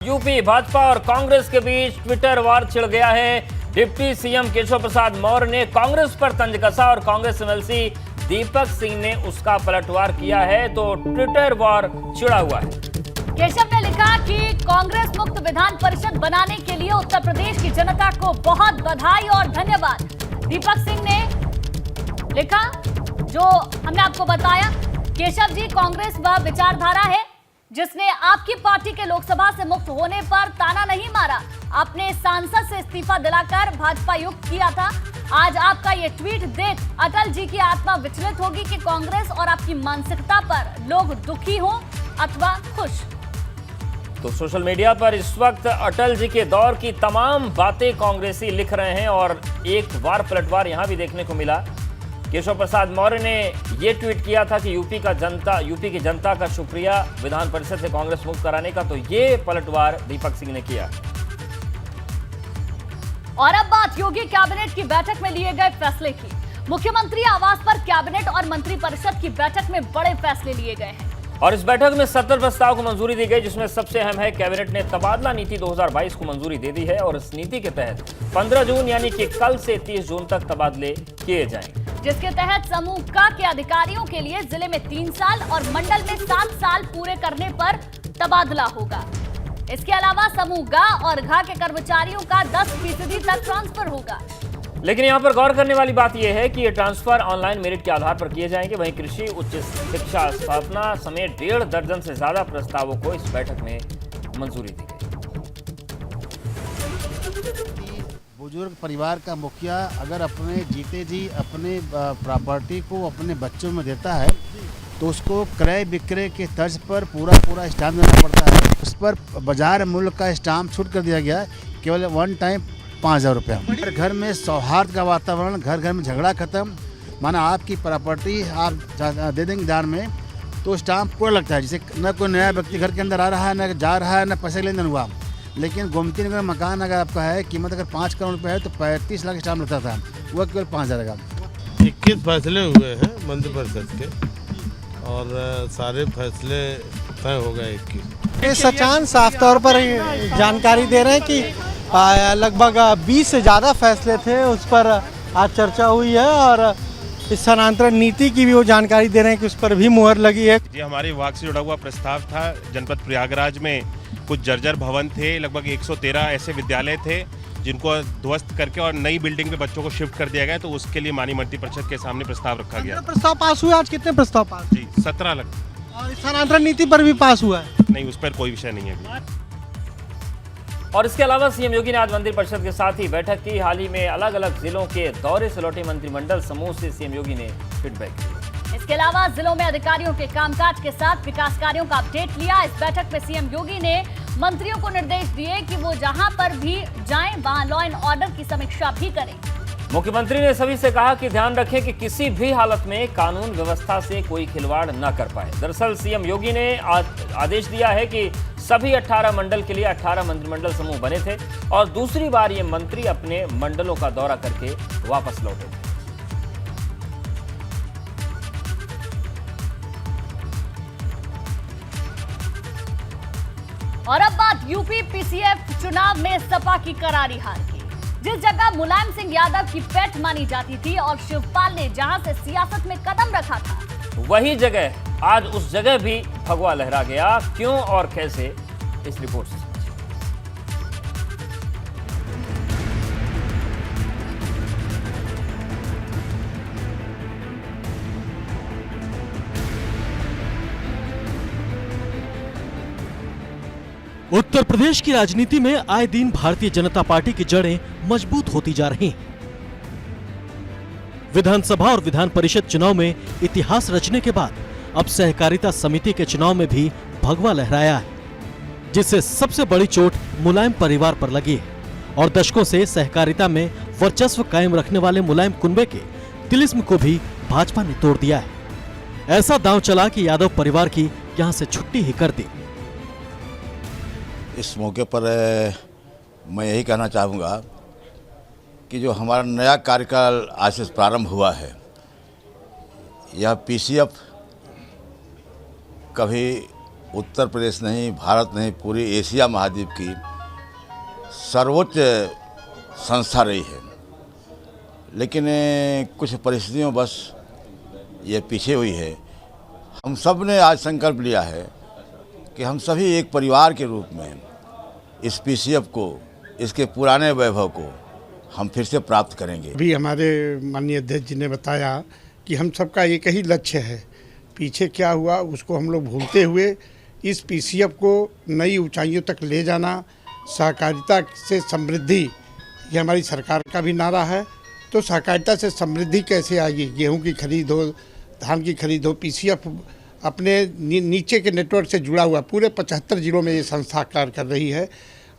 UP Bhajpa और कांग्रेस के बीच Twitter वार छिड़ गया है। डिप्टी सीएम केशव प्रसाद मौर्य ने कांग्रेस पर तंज कसा और कांग्रेस एमएलसी दीपक सिंह ने उसका पलटवार किया है, तो ट्विटर वार छिड़ा हुआ है। केशव ने लिखा कि कांग्रेस मुक्त विधान परिषद बनाने के लिए उत्तर प्रदेश की जनता को बहुत बधाई और धन्यवाद। दीपक सिंह ने लिखा, जो हमने आपको बताया, केशव जी कांग्रेस वह विचारधारा है जिसने आपकी पार्टी के लोकसभा से मुक्त होने पर ताना नहीं मारा। आपने सांसद से इस्तीफा दिलाकर भाजपा युक्त किया था। आज आपका ये ट्वीट देख अटल जी की आत्मा विचलित होगी कि कांग्रेस और आपकी मानसिकता पर लोग दुखी हों अथवा खुश। तो सोशल मीडिया पर इस वक्त अटल जी के दौर की तमाम बातें कांग्रेसी लिख रहे हैं और एक बार पलटवार यहां भी देखने को मिला। केशव प्रसाद मौर्य ने यह ट्वीट किया था कि यूपी की जनता का शुक्रिया विधान परिषद से कांग्रेस मुक्त कराने का, तो ये पलटवार दीपक सिंह ने किया। और अब बात योगी कैबिनेट की बैठक में लिए गए फैसले की। मुख्यमंत्री आवास पर कैबिनेट और मंत्रिपरिषद की बैठक में बड़े फैसले लिए गए हैं और इस बैठक में 70 प्रस्ताव को मंजूरी दी गई, जिसमें सबसे अहम है कैबिनेट ने तबादला नीति 2022 को मंजूरी दे दी है और इस नीति के तहत 15 जून यानी कि कल से 30 जून तक तबादले किए जाएंगे, जिसके तहत समूह क के अधिकारियों के लिए जिले में 3 साल और मंडल में 7 साल पूरे करने पर तबादला होगा। इसके अलावा समूह ग और घ के कर्मचारियों का 10% तक ट्रांसफर होगा। लेकिन यहां पर गौर करने वाली बात यह है कि ये ट्रांसफर ऑनलाइन मेरिट के आधार पर किए जाएंगे। वहीं कृषि, उच्च शिक्षा स्थापना समेत 1.5 दर्जन से ज्यादा प्रस्तावों को इस बैठक में मंजूरी दी गई। बुजुर्ग परिवार का मुखिया अगर अपने जीते जी अपने प्रॉपर्टी को अपने बच्चों में देता है तो उसको क्रय विक्रय के तर्ज पर पूरा स्टाम्प देना पड़ता है। उस पर बाजार मूल्य का स्टाम्प छूट कर दिया गया है, केवल वन टाइम 5,000 रुपया। घर में सौहार्द का वातावरण, घर में झगड़ा खत्म। माना आपकी प्रॉपर्टी आप दे देंगे दान में तो स्टाम्प पूरा लगता है, जिसे न कोई नया व्यक्ति घर के अंदर आ रहा है, न जा रहा है, न पैसे लेन देन हुआ। लेकिन गोमती नगर मकान अगर आपका है, कीमत अगर 5 करोड़ रुपये है तो 35 लाख स्टाम्प लगता था, वह केवल 5,000 का। 21 फैसले हुए हैं मंत्रिपरिषद के और सारे फैसले तय हो गए। 21 सचान साफ तौर पर जानकारी दे रहे हैं कि लगभग 20 से ज़्यादा फैसले थे, उस पर आज चर्चा हुई है और स्थानांतरण नीति की भी वो जानकारी दे रहे हैं कि उस पर भी मुहर लगी है। जी, हमारे विभाग से जुड़ा हुआ प्रस्ताव था। जनपद प्रयागराज में कुछ जर्जर भवन थे, लगभग 113 ऐसे विद्यालय थे जिनको ध्वस्त करके और नई बिल्डिंग में बच्चों को शिफ्ट कर दिया गया, तो उसके लिए माननीय मंत्रिपरिषद के सामने प्रस्ताव रखा गया। प्रस्ताव पास हुआ। आज कितने प्रस्ताव पास? जी 17 लाख। और स्थानांतरण नीति पर भी पास हुआ है? नहीं, उस पर कोई विषय नहीं है। और इसके अलावा सीएम योगी ने आज मंत्रिपरिषद के साथ ही बैठक की। हाल ही में अलग अलग जिलों के दौरे से लौटे मंत्रिमंडल समूह से सीएम योगी ने फीडबैक किया। इसके अलावा जिलों में अधिकारियों के कामकाज के साथ विकास कार्यों का अपडेट लिया। इस बैठक में सीएम योगी ने मंत्रियों को निर्देश दिए कि वो जहां पर भी जाएं वहां लॉ एंड ऑर्डर की समीक्षा भी करें। मुख्यमंत्री ने सभी से कहा कि ध्यान रखें कि किसी भी हालत में कानून व्यवस्था से कोई खिलवाड़ न कर पाए। दरअसल सीएम योगी ने आदेश दिया है कि सभी 18 मंडल के लिए 18 मंत्रिमंडल समूह बने थे और दूसरी बार ये मंत्री अपने मंडलों का दौरा करके वापस लौटे थे। और अब बात यूपी पीसीएफ चुनाव में सपा की करारी हार की। जिस जगह मुलायम सिंह यादव की पेट मानी जाती थी और शिवपाल ने जहां से सियासत में कदम रखा था, वही जगह आज उस जगह भी भगवा लहरा गया। क्यों और कैसे, इस रिपोर्ट से उत्तर प्रदेश की राजनीति में आए दिन भारतीय जनता पार्टी की जड़ें मजबूत होती जा रही हैं। विधानसभा और विधान परिषद चुनाव में इतिहास रचने के बाद अब सहकारिता समिति के चुनाव में भी भगवा लहराया है, जिससे सबसे बड़ी चोट मुलायम परिवार पर लगी है और दशकों से सहकारिता में वर्चस्व कायम रखने वाले मुलायम कुनबे के तिलिस्म को भी भाजपा ने तोड़ दिया है। ऐसा दांव चला कि यादव परिवार की यहां से छुट्टी ही कर दी। इस मौके पर मैं यही कहना चाहूँगा कि जो हमारा नया कार्यकाल आज से प्रारंभ हुआ है, यह पीसीएफ कभी उत्तर प्रदेश नहीं, भारत नहीं, पूरी एशिया महाद्वीप की सर्वोच्च संस्था रही है। लेकिन कुछ परिस्थितियों बस ये पीछे हुई है। हम सब ने आज संकल्प लिया है कि हम सभी एक परिवार के रूप में इस पीसीएफ को, इसके पुराने वैभव को हम फिर से प्राप्त करेंगे। अभी हमारे माननीय अध्यक्ष जी ने बताया कि हम सबका एक ही लक्ष्य है, पीछे क्या हुआ उसको हम लोग भूलते हुए इस पीसीएफ को नई ऊंचाइयों तक ले जाना, सहकारिता से समृद्धि, ये हमारी सरकार का भी नारा है। तो सहकारिता से समृद्धि कैसे आएगी? गेहूं की खरीद हो, धान की खरीद हो, पीसीएफ अपने नीचे के नेटवर्क से जुड़ा हुआ पूरे 75 जिलों में ये संस्था कार्य कर रही है।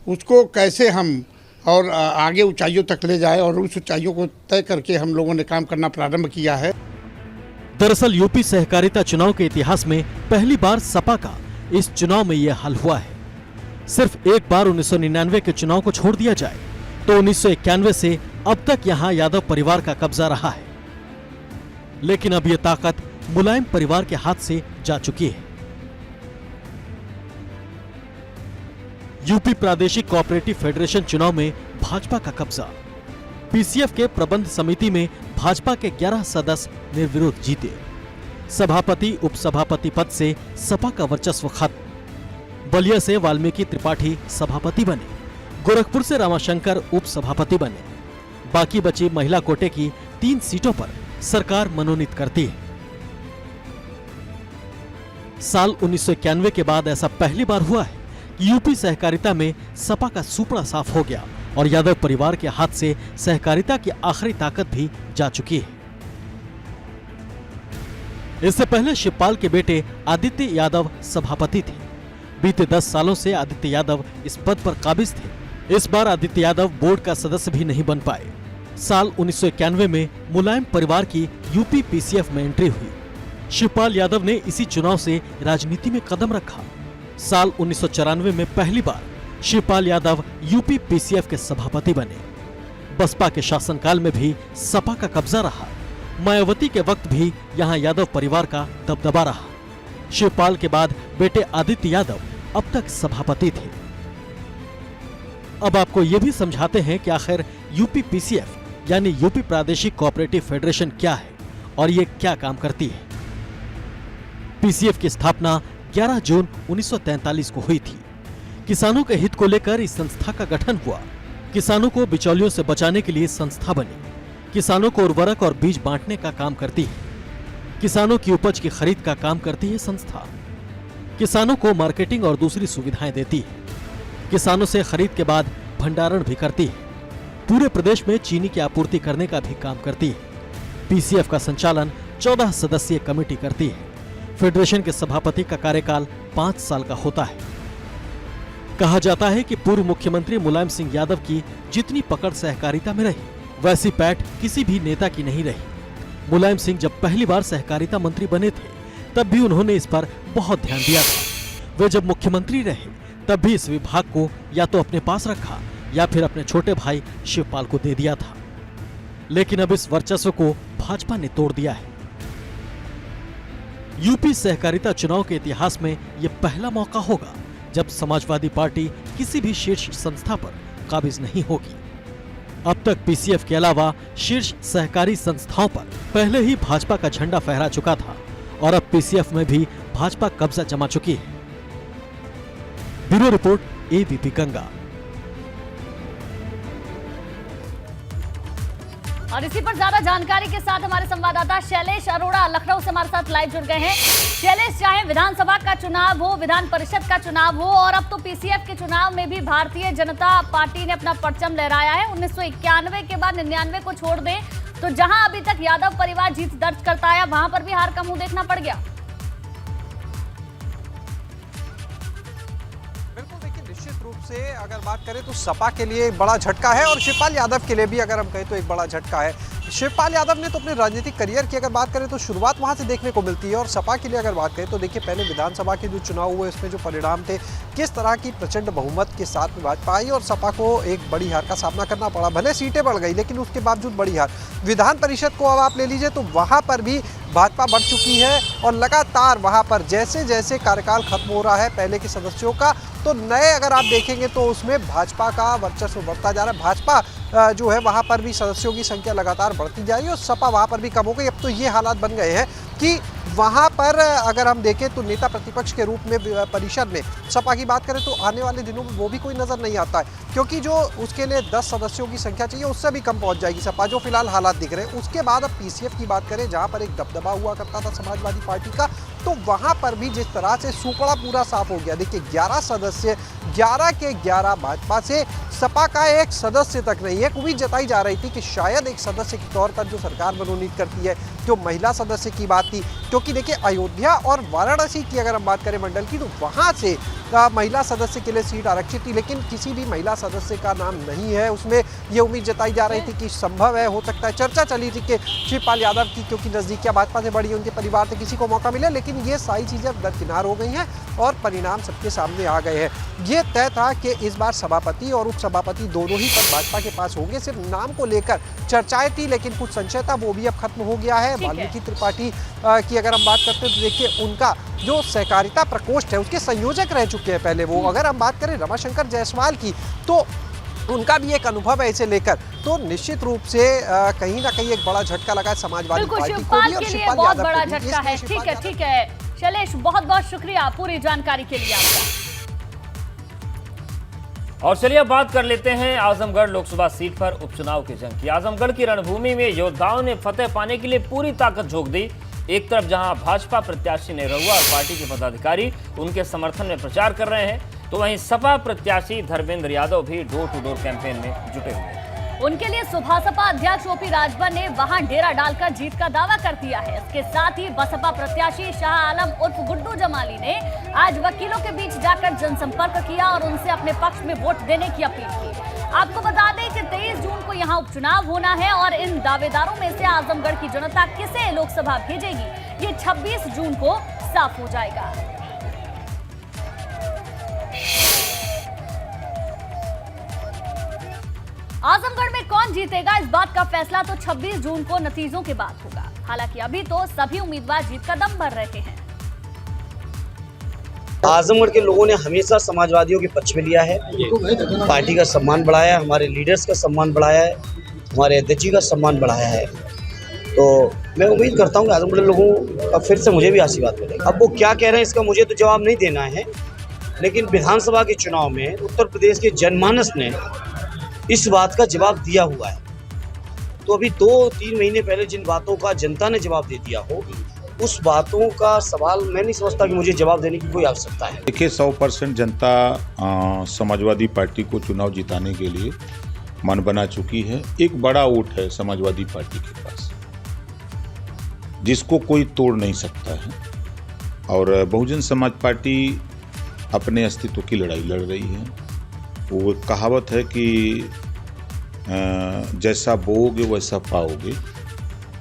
उसको कैसे हम और आगे ऊंचाइयों तक ले जाए, और उस ऊंचाइयों को तय करके हम लोगों ने काम करना प्रारंभ किया है। दरअसल यूपी सहकारिता चुनाव के इतिहास में पहली बार सपा का इस चुनाव में यह हल हुआ है। सिर्फ एक बार 1999 के चुनाव को छोड़ दिया जाए तो 1991 से अब तक यहां यादव परिवार का कब्जा रहा है। लेकिन अब यह ताकत मुलायम परिवार के हाथ से जा चुकी है। यूपी प्रादेशिक कोऑपरेटिव फेडरेशन चुनाव में भाजपा का कब्जा। पीसीएफ के प्रबंध समिति में भाजपा के 11 सदस्य निर्विरोध जीते। सभापति उपसभापति पद से सपा का वर्चस्व खत्म। बलिया से वाल्मीकि त्रिपाठी सभापति बने। गोरखपुर से रामाशंकर उपसभापति बने। बाकी बची महिला कोटे की 3 सीटों पर सरकार मनोनीत करती है। साल 1991 के बाद ऐसा पहली बार हुआ है कि यूपी सहकारिता में सपा का सुपड़ा साफ हो गया और यादव परिवार के हाथ से सहकारिता की आखिरी ताकत भी जा चुकी है। इससे पहले शिवपाल के बेटे आदित्य यादव सभापति थे। बीते 10 सालों से आदित्य यादव इस पद पर काबिज थे। इस बार आदित्य यादव बोर्ड का सदस्य भी नहीं बन पाए। साल 1991 में मुलायम परिवार की यूपी पीसीएफ में एंट्री हुई। शिवपाल यादव ने इसी चुनाव से राजनीति में कदम रखा। साल 1994 में पहली बार शिवपाल यादव यूपी पीसीएफ के सभापति बने। बसपा के शासनकाल में भी सपा का कब्जा रहा। मायावती के वक्त भी यहां यादव परिवार का दबदबा रहा। शिवपाल के बाद बेटे आदित्य यादव अब तक सभापति थे। अब आपको ये भी समझाते हैं कि आखिर यूपी पीसीएफ यानी यूपी प्रादेशिक कोऑपरेटिव फेडरेशन क्या है और ये क्या काम करती है। पीसीएफ की स्थापना 11 जून 1943 को हुई थी। किसानों के हित को लेकर इस संस्था का गठन हुआ। किसानों को बिचौलियों से बचाने के लिए संस्था बनी। किसानों को उर्वरक और बीज बांटने का काम करती है। किसानों की उपज की खरीद का काम करती है संस्था। किसानों को मार्केटिंग और दूसरी सुविधाएं देती है। किसानों से खरीद के बाद भंडारण भी करती है। पूरे प्रदेश में चीनी की आपूर्ति करने का भी काम करती है। पीसीएफ का संचालन 14 सदस्यीय कमेटी करती है। फेडरेशन के सभापति का कार्यकाल 5 साल का होता है। कहा जाता है कि पूर्व मुख्यमंत्री मुलायम सिंह यादव की जितनी पकड़ सहकारिता में रही, वैसी पैठ किसी भी नेता की नहीं रही। मुलायम सिंह जब पहली बार सहकारिता मंत्री बने थे, तब भी उन्होंने इस पर बहुत ध्यान दिया था। वे जब मुख्यमंत्री रहे, तब भी इस विभाग को या तो अपने पास रखा या फिर अपने छोटे भाई शिवपाल को दे दिया था। लेकिन अब इस वर्चस्व को भाजपा ने तोड़ दिया है। यूपी सहकारिता चुनाव के इतिहास में यह पहला मौका होगा जब समाजवादी पार्टी किसी भी शीर्ष संस्था पर काबिज नहीं होगी। अब तक पीसीएफ के अलावा शीर्ष सहकारी संस्थाओं पर पहले ही भाजपा का झंडा फहरा चुका था और अब पीसीएफ में भी भाजपा कब्जा जमा चुकी है। Bureau report, ABP Ganga. और इसी पर ज्यादा जानकारी के साथ हमारे संवाददाता शैलेश अरोड़ा लखनऊ से हमारे साथ लाइव जुड़ गए हैं। शैलेश, चाहे विधानसभा का चुनाव हो, विधान परिषद का चुनाव हो और अब तो पीसीएफ के चुनाव में भी भारतीय जनता पार्टी ने अपना परचम लहराया है। 1991 के बाद 99 को छोड़ दें तो जहां अभी तक यादव परिवार जीत दर्ज करता है, वहां पर भी हार का मुंह देखना पड़ गया। निश्चित रूप से अगर बात करें तो सपा के लिए बड़ा झटका है और शिवपाल यादव के लिए भी अगर हम कहें तो एक बड़ा झटका है। शिवपाल यादव ने तो अपने राजनीतिक करियर की अगर बात करें तो शुरुआत वहां से देखने को मिलती है। और सपा के लिए अगर बात करें तो देखिए, पहले विधानसभा के जो चुनाव हुए उसमें जो परिणाम थे, किस तरह की प्रचंड बहुमत के साथ में भाजपा आई और सपा को एक बड़ी हार का सामना करना पड़ा। भले सीटें बढ़ गई लेकिन उसके बावजूद बड़ी हार। विधान परिषद को अब आप ले लीजिए तो वहाँ पर भी भाजपा बढ़ चुकी है और लगातार वहाँ पर जैसे जैसे कार्यकाल खत्म हो रहा है पहले के सदस्यों का, तो नए अगर आप देखेंगे तो उसमें भाजपा का वर्चस्व बढ़ता जा रहा है। भाजपा जो है वहाँ पर भी सदस्यों की संख्या लगातार बढ़ती जा रही है और सपा वहाँ पर भी कम हो गई। अब तो ये हालात बन गए हैं कि वहाँ पर अगर हम देखें तो नेता प्रतिपक्ष के रूप में परिषद में सपा की बात करें तो आने वाले दिनों में वो भी कोई नज़र नहीं आता है, क्योंकि जो उसके लिए 10 सदस्यों की संख्या चाहिए उससे भी कम पहुँच जाएगी सपा, जो फिलहाल हालात दिख रहे हैं। उसके बाद अब पीसीएफ की बात करें जहाँ पर एक दबदबा हुआ करता था समाजवादी पार्टी का, तो वहाँ पर भी जिस तरह से सुपड़ा पूरा साफ हो गया। देखिए 11 सदस्य, 11 के 11 भाजपा से, सपा का एक सदस्य तक नहीं है। उम्मीद जताई जा रही थी कि शायद एक सदस्य के तौर पर जो सरकार मनोनीत करती है, जो महिला सदस्य की बात थी, क्योंकि देखिए अयोध्या और वाराणसी की अगर हम बात करें मंडल की, तो वहाँ से महिला सदस्य के लिए सीट आरक्षित थी, लेकिन किसी भी महिला सदस्य का नाम नहीं है उसमें। ये उम्मीद जताई जा रही थी कि संभव है, हो सकता है, चर्चा चली थी कि शिवपाल यादव की क्योंकि नज़दीकियाँ भाजपा से बड़ी, उनके परिवार से किसी को मौका मिले, लेकिन ये सारी चीज़ें दरकिनार हो गई हैं और परिणाम सबके सामने आ गए हैं। ये तय था कि इस बार सभापति और उपसभापति दोनों ही पद भाजपा के पास होंगे। सिर्फ नाम को लेकर चर्चाएं थी, लेकिन कुछ संशय था, वो भी अब खत्म हो गया है। वाल्मीकि त्रिपाठी की अगर हम बात करते हैं तो देखिए उनका जो सहकारिता प्रकोष्ठ है उसके संयोजक रह चुके हैं पहले वो। अगर हम बात करें रमाशंकर जायसवाल की तो उनका भी एक अनुभव है इसे लेकर, तो निश्चित रूप से कहीं ना कहीं एक बड़ा झटका लगा समाजवादी पार्टी को भी और शिवपाल बहुत यादव बड़ा को भी। झटका है। ठीक है शैलेश, बहुत बहुत शुक्रिया पूरी जानकारी के लिए आपका। और चलिए अब बात कर लेते हैं आजमगढ़ लोकसभा सीट पर उपचुनाव की जंग की। आजमगढ़ की रणभूमि में योद्धाओं ने फतेह पाने के लिए पूरी ताकत झोंक दी। एक तरफ जहां भाजपा प्रत्याशी निरहुआ और पार्टी के पदाधिकारी उनके समर्थन में प्रचार कर रहे हैं, तो वहीं सपा प्रत्याशी धर्मेंद्र यादव भी डोर टू डोर कैंपेन में जुटे हुए हैं। उनके लिए सुबह सपा अध्यक्ष ओपी राजभर ने वहां डेरा डालकर जीत का दावा कर दिया है। इसके साथ ही बसपा प्रत्याशी शाह आलम उर्फ गुड्डू जमाली ने आज वकीलों के बीच जाकर जनसंपर्क किया और उनसे अपने पक्ष में वोट देने की अपील की। आपको बता दें कि 23 जून को यहां उपचुनाव होना है और इन दावेदारों में से आजमगढ़ की जनता किसे लोकसभा भेजेगी ये 26 जून को साफ हो जाएगा। आजमगढ़ में कौन जीतेगा इस बात का फैसला तो 26 जून को नतीजों के बाद होगा। हालांकि अभी तो सभी उम्मीदवार जीत का दम भर रहे हैं। आजमगढ़ के लोगों ने हमेशा समाजवादियों के पक्ष में लिया है, पार्टी का सम्मान बढ़ाया है, हमारे लीडर्स का सम्मान बढ़ाया है, हमारे अध्यक्ष जी का सम्मान बढ़ाया है। तो मैं उम्मीद करता हूँ कि आजमगढ़ लोगों का फिर से मुझे भी आशीर्वाद मिलेगा। अब वो क्या कह रहे हैं इसका मुझे तो जवाब नहीं देना है, लेकिन विधानसभा के चुनाव में उत्तर प्रदेश के जनमानस ने इस बात का जवाब दिया हुआ है। तो अभी 2-3 महीने पहले जिन बातों का जनता ने जवाब दे दिया हो, उस बातों का सवाल मैं नहीं समझता कि मुझे जवाब देने की कोई आवश्यकता है। देखिए 100% जनता समाजवादी पार्टी को चुनाव जिताने के लिए मन बना चुकी है। एक बड़ा वोट है समाजवादी पार्टी के पास जिसको कोई तोड़ नहीं सकता है और बहुजन समाज पार्टी अपने अस्तित्व की लड़ाई लड़ रही है। वो कहावत है कि जैसा बोओगे वैसा पाओगे।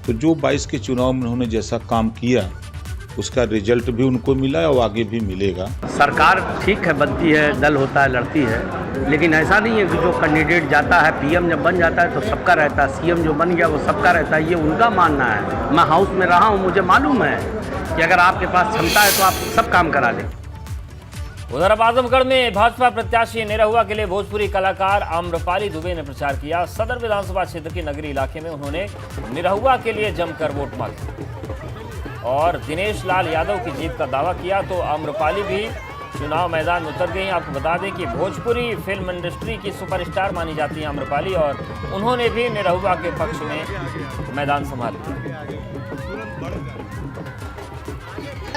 तो जो 22 के चुनाव में उन्होंने जैसा काम किया उसका रिजल्ट भी उनको मिला और आगे भी मिलेगा। सरकार ठीक है बनती है, दल होता है, लड़ती है, लेकिन ऐसा नहीं है कि जो कैंडिडेट जाता है पीएम जब बन जाता है तो सबका रहता है, सीएम जो बन गया वो सबका रहता है, ये उनका मानना है। मैं हाउस में रहा हूँ, मुझे मालूम है कि अगर आपके पास क्षमता है तो आप सब काम करा दें। उधर अब आजमगढ़ में भाजपा प्रत्याशी निरहुआ के लिए भोजपुरी कलाकार आम्रपाली दुबे ने प्रचार किया। सदर विधानसभा क्षेत्र के नगरी इलाके में उन्होंने निरहुआ के लिए जमकर वोट मांगे और दिनेश लाल यादव की जीत का दावा किया। तो आम्रपाली भी चुनाव मैदान में उतर गई। आपको बता दें कि भोजपुरी फिल्म इंडस्ट्री की सुपरस्टार मानी जाती है आम्रपाली और उन्होंने भी निरहुआ के पक्ष में मैदान संभाल लिया।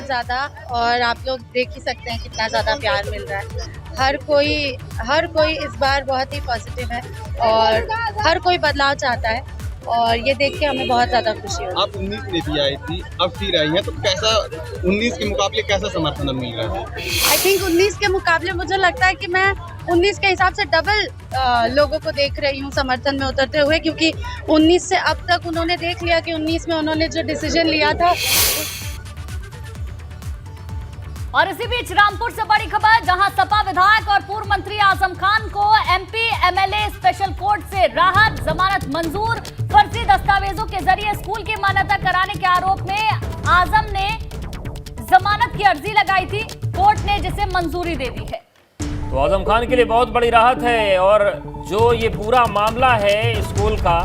ज़्यादा और आप लोग देख ही सकते हैं कितना ज़्यादा प्यार मिल रहा है। हर कोई इस बार बहुत ही पॉजिटिव है और हर कोई बदलाव चाहता है। और ये देख के हमें बहुत ज़्यादा खुशी हुई। आप 19 में भी आई थी, अब फिर आई हैं, तो कैसा 19 के मुकाबले कैसा समर्थन मिल रहा है? आई थिंक 19 के मुकाबले मुझे लगता है कि मैं 19 के हिसाब से डबल लोगों को देख रही हूँ समर्थन में उतरते हुए, क्योंकि 19 से अब तक उन्होंने देख लिया कि 19 में उन्होंने जो डिसीजन लिया था। और इसी बीच रामपुर से बड़ी खबर, जहां सपा विधायक और पूर्व मंत्री आजम खान को एमपी एमएलए स्पेशल कोर्ट से राहत, जमानत मंजूर। फर्जी दस्तावेजों के जरिए स्कूल की मान्यता कराने के आरोप में आजम ने जमानत की अर्जी लगाई थी, कोर्ट ने जिसे मंजूरी दे दी है। तो आजम खान के लिए बहुत बड़ी राहत है। और जो ये पूरा मामला है स्कूल का,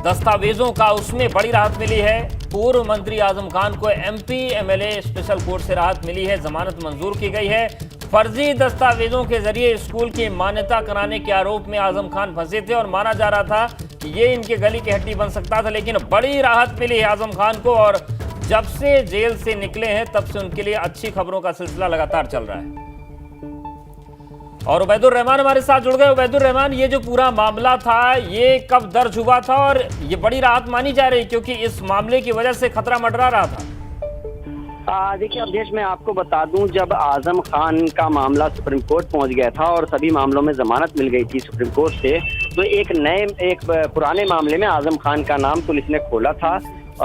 दस्तावेजों का, उसमें बड़ी राहत मिली है। पूर्व मंत्री आजम खान को एमपी एमएलए स्पेशल कोर्ट से राहत मिली है, जमानत मंजूर की गई है। फर्जी दस्तावेजों के जरिए स्कूल की मान्यता कराने के आरोप में आजम खान फंसे थे और माना जा रहा था कि ये इनके गली की हड्डी बन सकता था, लेकिन बड़ी राहत मिली है आजम खान को। और जब से जेल से निकले हैं तब से उनके लिए अच्छी खबरों का सिलसिला लगातार चल रहा है। और उबैदुर रहमान हमारे साथ जुड़ गए। उबैदुर रहमान, ये जो पूरा मामला था ये कब दर्ज हुआ था और ये बड़ी राहत मानी जा रही, क्योंकि इस मामले की वजह से खतरा मंडरा रहा था? देखिए अवधेश, मैं आपको बता दूं, जब आजम खान का मामला सुप्रीम कोर्ट पहुंच गया था और सभी मामलों में जमानत मिल गई थी सुप्रीम कोर्ट से, तो एक पुराने मामले में आजम खान का नाम पुलिस ने खोला था,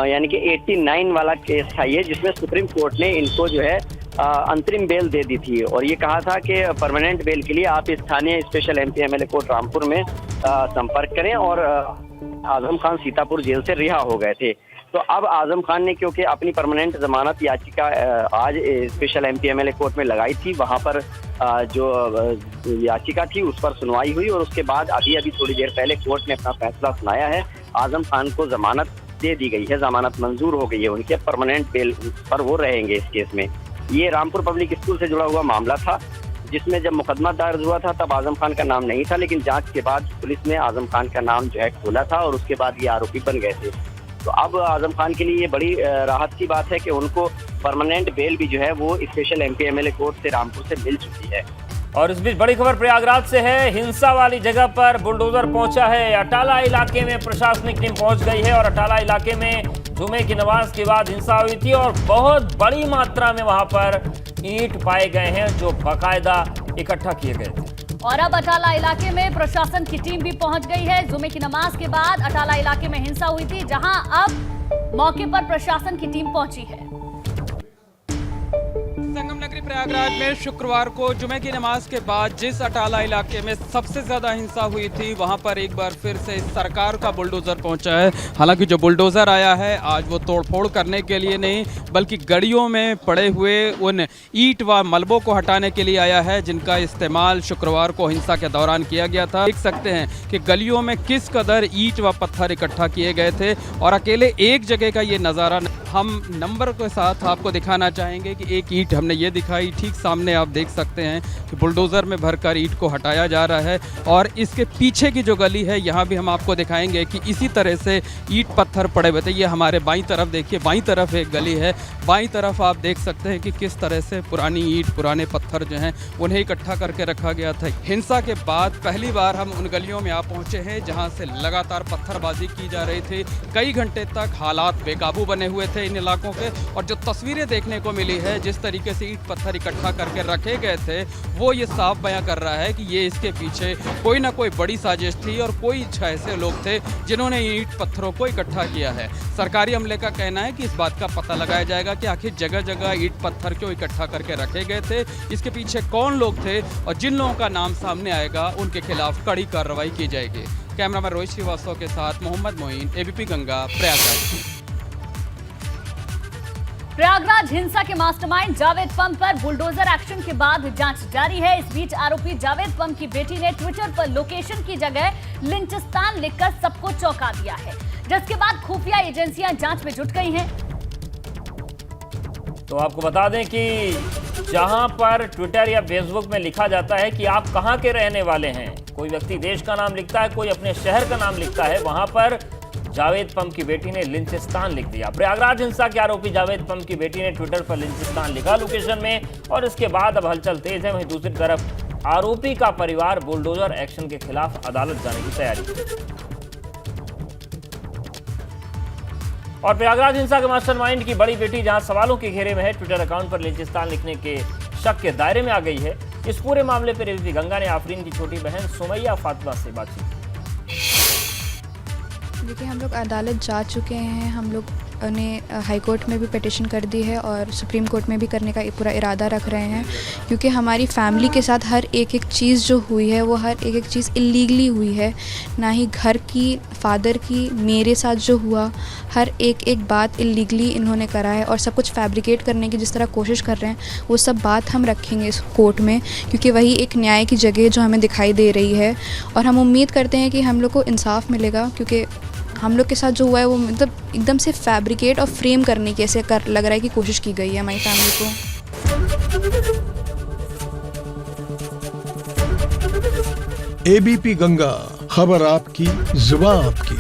यानी कि 89 वाला केस था ये, जिसमें सुप्रीम कोर्ट ने इनको जो है अंतरिम बेल दे दी थी और ये कहा था कि परमानेंट बेल के लिए आप स्थानीय special MP MLA court Rampur में संपर्क करें। और आजम खान सीतापुर जेल से रिहा हो गए थे। तो अब आजम खान ने क्योंकि अपनी परमानेंट जमानत याचिका आज स्पेशल एमपी एमएलए कोर्ट में लगाई थी, वहां पर जो याचिका थी उस पर सुनवाई हुई और उसके बाद अभी थोड़ी देर पहले कोर्ट ने अपना फैसला सुनाया है। आजम खान को जमानत दे दी गई है, जमानत मंजूर हो गई है उनके, परमानेंट बेल पर वो रहेंगे इस केस में। ये रामपुर पब्लिक स्कूल से जुड़ा हुआ मामला था, जिसमें जब मुकदमा दर्ज हुआ था तब आजम खान का नाम नहीं था, लेकिन जांच के बाद पुलिस ने आजम खान का नाम जो है खोला था और उसके बाद ये आरोपी बन गए थे। तो अब आजम खान के लिए ये बड़ी राहत की बात है कि उनको परमानेंट बेल भी जो है वो स्पेशल एमपी एमएलए कोर्ट से रामपुर से मिल चुकी है। और इस बीच बड़ी खबर प्रयागराज से है। हिंसा वाली जगह पर बुलडोजर पहुंचा है। अटाला इलाके में प्रशासनिक टीम पहुंच गई है और अटाला इलाके में जुमे की नमाज के बाद हिंसा हुई थी और बहुत बड़ी मात्रा में वहां पर ईंट पाए गए हैं जो बाकायदा इकट्ठा किए गए थे। और अब अटाला इलाके में प्रशासन की टीम भी पहुंच गई है। जुमे की नमाज के बाद अटाला इलाके में हिंसा हुई थी, जहां अब मौके पर प्रशासन की टीम पहुंची है। संगम नगरी प्रयागराज में शुक्रवार को जुमे की नमाज के बाद जिस अटाला इलाके में सबसे ज्यादा हिंसा हुई थी, वहां पर एक बार फिर से सरकार का बुलडोजर पहुंचा है। हालांकि जो बुलडोजर आया है आज वो तोड़फोड़ करने के लिए नहीं, बल्कि गलियों में पड़े हुए उन ईंट व मलबों को हटाने के लिए आया है, जिनका इस्तेमाल शुक्रवार को हिंसा के दौरान किया गया था। देख सकते हैं कि गलियों में किस कदर ईंट व पत्थर इकट्ठा किए गए थे और अकेले एक जगह का ये नज़ारा हम नंबर के साथ आपको दिखाना चाहेंगे कि एक ईंट हमने ये दिखाई, ठीक सामने आप देख सकते हैं कि बुलडोज़र में भरकर ईंट को हटाया जा रहा है। और इसके पीछे की जो गली है यहाँ भी हम आपको दिखाएंगे कि इसी तरह से ईंट पत्थर पड़े हुए थे। ये हमारे बाईं तरफ देखिए, बाईं तरफ एक गली है, बाईं तरफ आप देख सकते हैं कि किस तरह से पुरानी ईंट, पुराने पत्थर जो हैं उन्हें इकट्ठा करके रखा गया था। हिंसा के बाद पहली बार हम उन गलियों में आ पहुँचे हैं जहाँ से लगातार पत्थरबाजी की जा रही थी। कई घंटे तक हालात बेकाबू बने हुए थे इन इलाकों के और जो तस्वीरें देखने को मिली है, जिस तरीके से ईंट पत्थर इकट्ठा करके रखे गए थे, वो ये साफ बयां कर रहा है कि ये इसके पीछे कोई ना कोई बड़ी साजिश थी और कोई ऐसे लोग थे जिन्होंने ईंट पत्थरों को इकट्ठा किया है। सरकारी अमले का कहना है कि इस बात का पता लगाया जाएगा कि आखिर जगह जगह ईंट पत्थर क्यों इकट्ठा करके रखे गए थे, इसके पीछे कौन लोग थे और जिन लोगों का नाम सामने आएगा उनके खिलाफ कड़ी कार्रवाई की जाएगी। कैमरामैन रोहित श्रीवास्तव के साथ मोहम्मद मोइन, एबीपी गंगा, प्रयागराज। प्रयागराज हिंसा के मास्टरमाइंड जावेद पम पर बुलडोजर एक्शन के बाद जांच जारी है। इस बीच आरोपी जावेद पम की बेटी ने ट्विटर पर लोकेशन की जगह लिंचिस्तान लिखकर सबको चौंका दिया है, जिसके बाद खुफिया एजेंसियां जांच में जुट गई हैं। तो आपको बता दें कि जहां पर ट्विटर या फेसबुक में लिखा जाता है कि आप कहां के रहने वाले हैं, कोई व्यक्ति देश का नाम लिखता है, कोई अपने शहर का नाम लिखता है, वहां पर जावेद पम की बेटी ने लिंचिस्तान लिख दिया। प्रयागराज हिंसा के आरोपी जावेद पम की बेटी ने ट्विटर पर लिंचिस्तान लिखा लोकेशन में और इसके बाद अब हलचल तेज है। वहीं दूसरी तरफ आरोपी का परिवार बुलडोजर एक्शन के खिलाफ अदालत जाने की तैयारी है। और प्रयागराज हिंसा के मास्टरमाइंड की बड़ी बेटी जहां सवालों के घेरे में है, ट्विटर अकाउंट पर बलूचिस्तान लिखने के शक के दायरे में आ गई है। इस पूरे मामले पर एबीपी गंगा ने आफरीन की छोटी बहन सुमैया फातिमा से बातचीत की। देखिए, हम लोग अदालत जा चुके हैं, हम लोग ने हाई कोर्ट में भी पिटिशन कर दी है और सुप्रीम कोर्ट में भी करने का पूरा इरादा रख रहे हैं, क्योंकि हमारी फैमिली के साथ हर एक चीज़ जो हुई है वो हर एक चीज़ इलीगली हुई है। ना ही घर की, फादर की, मेरे साथ जो हुआ हर एक बात इलीगली इन्होंने करा है और सब कुछ फैब्रिकेट करने की जिस तरह कोशिश कर रहे हैं वो सब बात हम रखेंगे इस कोर्ट में, क्योंकि वही एक न्याय की जगह जो हमें दिखाई दे रही है। और हम उम्मीद करते हैं कि हम लोग को इंसाफ मिलेगा, क्योंकि हम लोग के साथ जो हुआ है वो मतलब एकदम से फैब्रिकेट और फ्रेम करने की ऐसे लग रहा है कि कोशिश की गई है हमारी फैमिली को। एबीपी गंगा, खबर आपकी, जुबान आपकी।